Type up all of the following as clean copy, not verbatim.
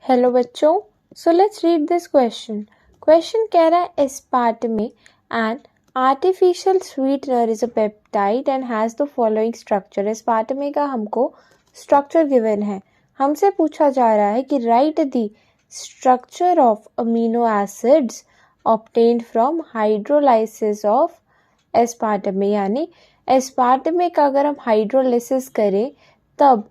Hello बच्चों, so let's read this question. Question कह रहा है aspartame and artificial sweetener is a peptide and has the following structure. Aspartame का हमको structure given है। हमसे पूछा जा रहा है कि write the structure of amino acids obtained from hydrolysis of aspartame, यानी एस्पार्टमे का अगर हम हाइड्रोलाइसिस करें तब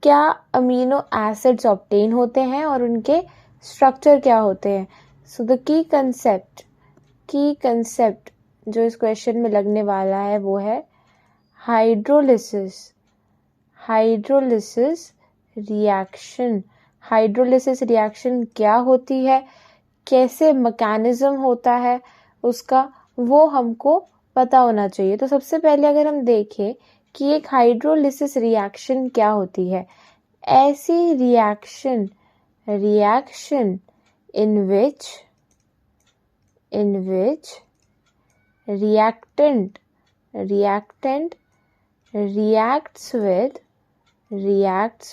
क्या अमीनो एसिड्स ऑब्टेन होते हैं और उनके स्ट्रक्चर क्या होते हैं। सो द की कंसेप्ट जो इस क्वेश्चन में लगने वाला है वो है हाइड्रोलिसिस रिएक्शन। हाइड्रोलिसिस रिएक्शन क्या होती है, कैसे मैकेनिज्म होता है उसका, वो हमको पता होना चाहिए। तो सबसे पहले अगर हम देखें कि एक हाइड्रोलिसिस रिएक्शन क्या होती है, ऐसी reaction in which reactant reacts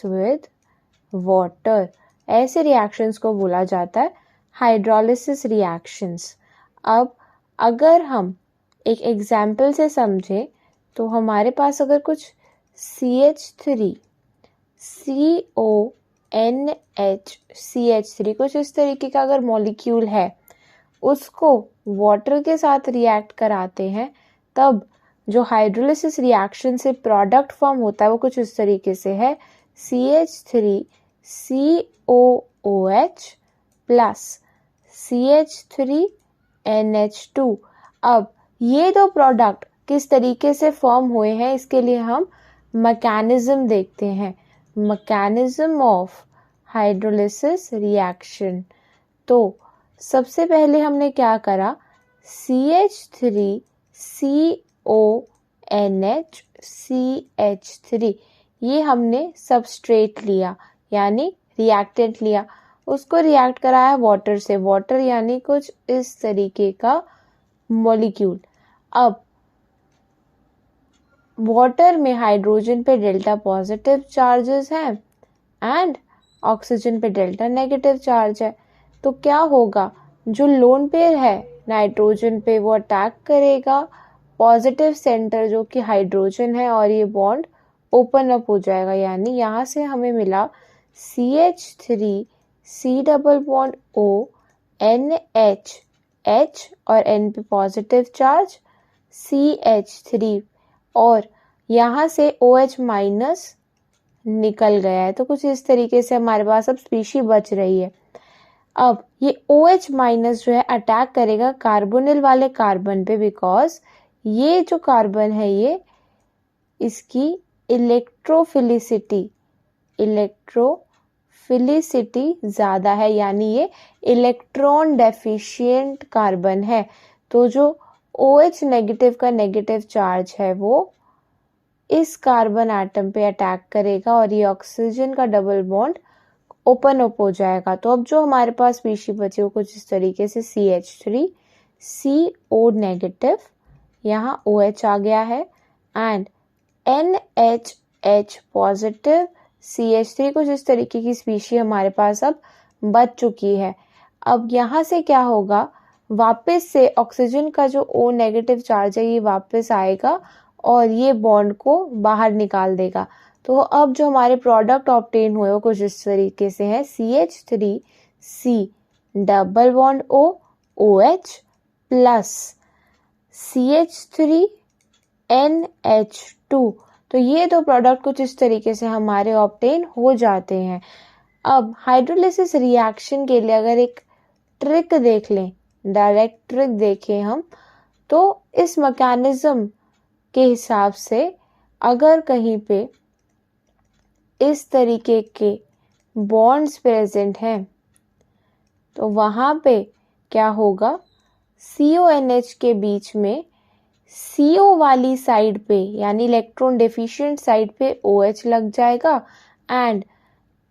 with water, ऐसे रिएक्शंस को बोला जाता है हाइड्रोलिसिस रिएक्शंस। अब अगर हम एक एग्जाम्पल से समझें तो हमारे पास अगर कुछ CH3 कुछ इस तरीके का अगर मॉलिक्यूल है, उसको वाटर के साथ रिएक्ट कराते हैं, तब जो हाइड्रोलिसिस रिएक्शन से प्रोडक्ट फॉर्म होता है वो कुछ इस तरीके से है CH3COOH प्लस CH3NH2। अब ये दो प्रोडक्ट किस तरीके से फॉर्म हुए हैं इसके लिए हम मैकेनिज्म देखते हैं, मैकेनिज्म ऑफ हाइड्रोलिसिस रिएक्शन। तो सबसे पहले हमने क्या करा, CH3CONH3 ये हमने सबस्ट्रेट लिया यानी रिएक्टेंट लिया, उसको रिएक्ट कराया वाटर से, वाटर यानी कुछ इस तरीके का मॉलिक्यूल। अब वाटर में हाइड्रोजन पे डेल्टा पॉजिटिव चार्जेस हैं एंड ऑक्सीजन पे डेल्टा नेगेटिव चार्ज है। तो क्या होगा, जो लोन पेयर है नाइट्रोजन पे वो अटैक करेगा पॉजिटिव सेंटर जो कि हाइड्रोजन है और ये बॉन्ड ओपन अप हो जाएगा, यानी यहाँ से हमें मिला CH3 double bond O NH और N पे पॉजिटिव चार्ज CH3 और यहाँ से OH माइनस निकल गया है। तो कुछ इस तरीके से हमारे पास अब स्पीशी बच रही है। अब ये OH माइनस जो है अटैक करेगा कार्बोनिल वाले कार्बन पे, बिकॉज ये जो कार्बन है ये इसकी इलेक्ट्रोफिलिसिटी ज़्यादा है, यानी ये इलेक्ट्रॉन डेफिशिएंट कार्बन है। तो जो OH नेगेटिव का नेगेटिव चार्ज है वो इस कार्बन एटम पे अटैक करेगा और ये ऑक्सीजन का डबल बॉन्ड ओपन अप हो जाएगा। तो अब जो हमारे पास स्पीशी बची वो कुछ इस तरीके से CH3CO नेगेटिव, यहाँ OH आ गया है एंड NH पॉजिटिव CH3, कुछ इस तरीके की स्पीशी हमारे पास अब बच चुकी है। अब यहाँ से क्या होगा, वापस से ऑक्सीजन का जो O नेगेटिव चार्ज है ये वापस आएगा और ये बॉन्ड को बाहर निकाल देगा। तो अब जो हमारे प्रोडक्ट ऑब्टेन हुए वो कुछ इस तरीके से है CH3C double bond O OH plus CH3NH2। तो ये दो प्रोडक्ट कुछ इस तरीके से हमारे ऑब्टेन हो जाते हैं। अब हाइड्रोलिसिस रिएक्शन के लिए अगर एक ट्रिक देख लें, डायरेक्ट ट्रिक देखें हम, तो इस मैकेनिज्म के हिसाब से अगर कहीं पे इस तरीके के बॉन्ड्स प्रेजेंट हैं तो वहाँ पे क्या होगा, CONH के बीच में CO वाली साइड पे यानी इलेक्ट्रॉन डेफिशिएंट साइड पे OH लग जाएगा एंड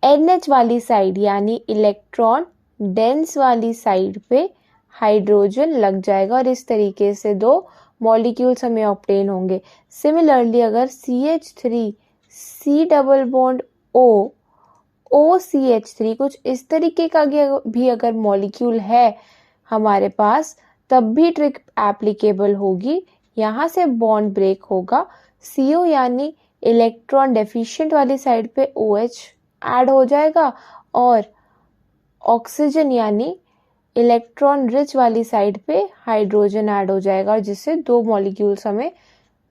NH वाली साइड यानी इलेक्ट्रॉन डेंस वाली साइड पे हाइड्रोजन लग जाएगा और इस तरीके से दो मॉलिक्यूल्स हमें ऑब्टेन होंगे। सिमिलरली अगर CH3C double bond O OCH3 कुछ इस तरीके का भी अगर मॉलिक्यूल है हमारे पास तब भी ट्रिक एप्लीकेबल होगी। यहाँ से बॉन्ड ब्रेक होगा, CO यानी इलेक्ट्रॉन डेफिशिएंट वाली साइड पे OH ऐड हो जाएगा और ऑक्सीजन यानी इलेक्ट्रॉन रिच वाली साइड पे हाइड्रोजन ऐड हो जाएगा, जिससे दो मॉलिक्यूल्स हमें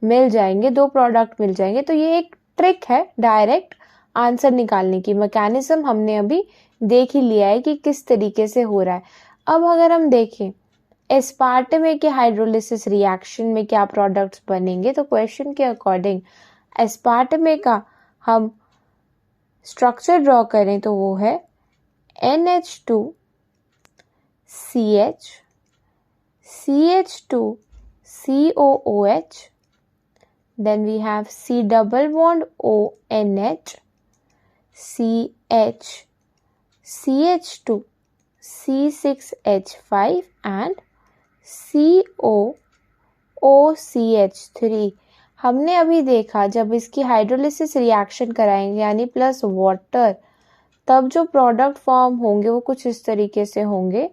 मिल जाएंगे, दो प्रोडक्ट मिल जाएंगे। तो ये एक ट्रिक है डायरेक्ट आंसर निकालने की। मैकेनिज्म हमने अभी देख ही लिया है कि किस तरीके से हो रहा है। अब अगर हम देखें एस्पार्टमे के हाइड्रोलिसिस रिएक्शन में क्या प्रोडक्ट्स बनेंगे, तो क्वेश्चन के अकॉर्डिंग एस्पार्टमे का हम स्ट्रक्चर ड्रॉ करें तो वो है NH2CH, CH2COOH, then we have C double bond ONH, CH, CH2, C6H5 and COOCH3। हमने अभी देखा जब इसकी हाइड्रोलिसिस रिएक्शन कराएंगे यानी प्लस वाटर, तब जो प्रोडक्ट फॉर्म होंगे वो कुछ इस तरीके से होंगे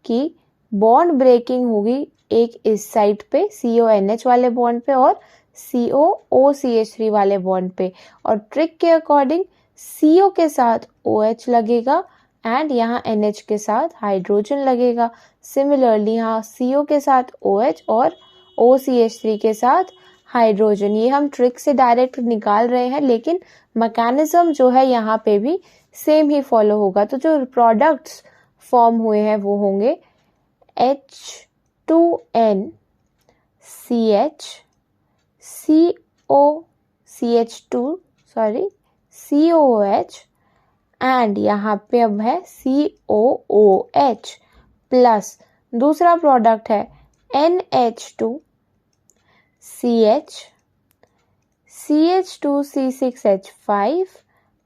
कि बॉन्ड ब्रेकिंग होगी एक इस साइड पे CONH वाले बॉन्ड पे और COOCH3 वाले बॉन्ड पे, और ट्रिक के अकॉर्डिंग CO के साथ OH लगेगा एंड यहाँ NH के साथ हाइड्रोजन लगेगा। सिमिलरली यहाँ CO के साथ OH और OCH3 के साथ हाइड्रोजन। ये हम ट्रिक से डायरेक्ट निकाल रहे हैं, लेकिन मैकेनिज्म जो है यहाँ पे भी सेम ही फॉलो होगा। तो जो प्रोडक्ट्स फॉर्म हुए हैं वो होंगे H2NCH, COOH एंड यहाँ पे अब है COOH प्लस दूसरा प्रोडक्ट है NH2CH, CH2C6H5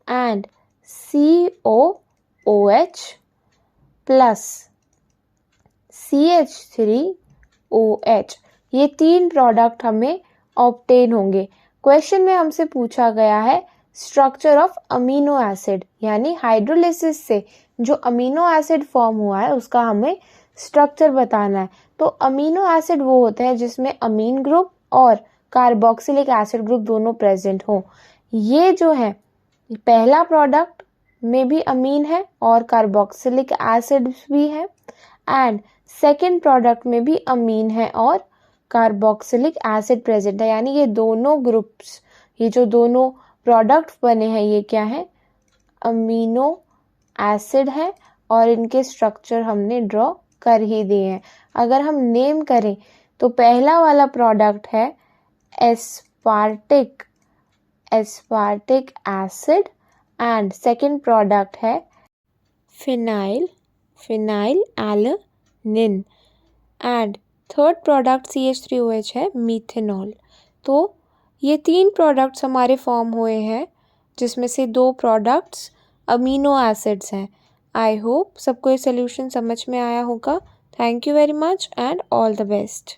and COOH plus CH3OH। ये तीन प्रोडक्ट हमें ऑब्टेन होंगे। क्वेश्चन में हमसे पूछा गया है स्ट्रक्चर ऑफ अमीनो एसिड, यानी हाइड्रोलिसिस से जो अमीनो एसिड फॉर्म हुआ है उसका हमें स्ट्रक्चर बताना है। तो अमीनो एसिड वो होते हैं जिसमें अमीन ग्रुप और कार्बोक्सिलिक एसिड ग्रुप दोनों प्रेजेंट हो। ये जो है पहला प्रोडक्ट में भी अमीन है और कार्बोक्सिलिक एसिड भी है, एंड सेकेंड प्रोडक्ट में भी अमीन है और कार्बोक्सिलिक एसिड प्रेजेंट है। यानी ये दोनों ग्रुप्स, ये जो दोनों प्रोडक्ट बने हैं ये क्या है, अमीनो एसिड है और इनके स्ट्रक्चर हमने ड्रॉ कर ही दिए हैं। अगर हम नेम करें तो पहला वाला प्रोडक्ट है aspartic acid and second product है फिनाइलएलनिन एंड थर्ड प्रोडक्ट CH3OH है मीथेनॉल। तो ये तीन प्रोडक्ट्स हमारे फॉर्म हुए हैं जिसमें से दो प्रोडक्ट्स अमीनो एसिड्स हैं। आई होप सबको ये सोल्यूशन समझ में आया होगा। Thank you very much and all the best.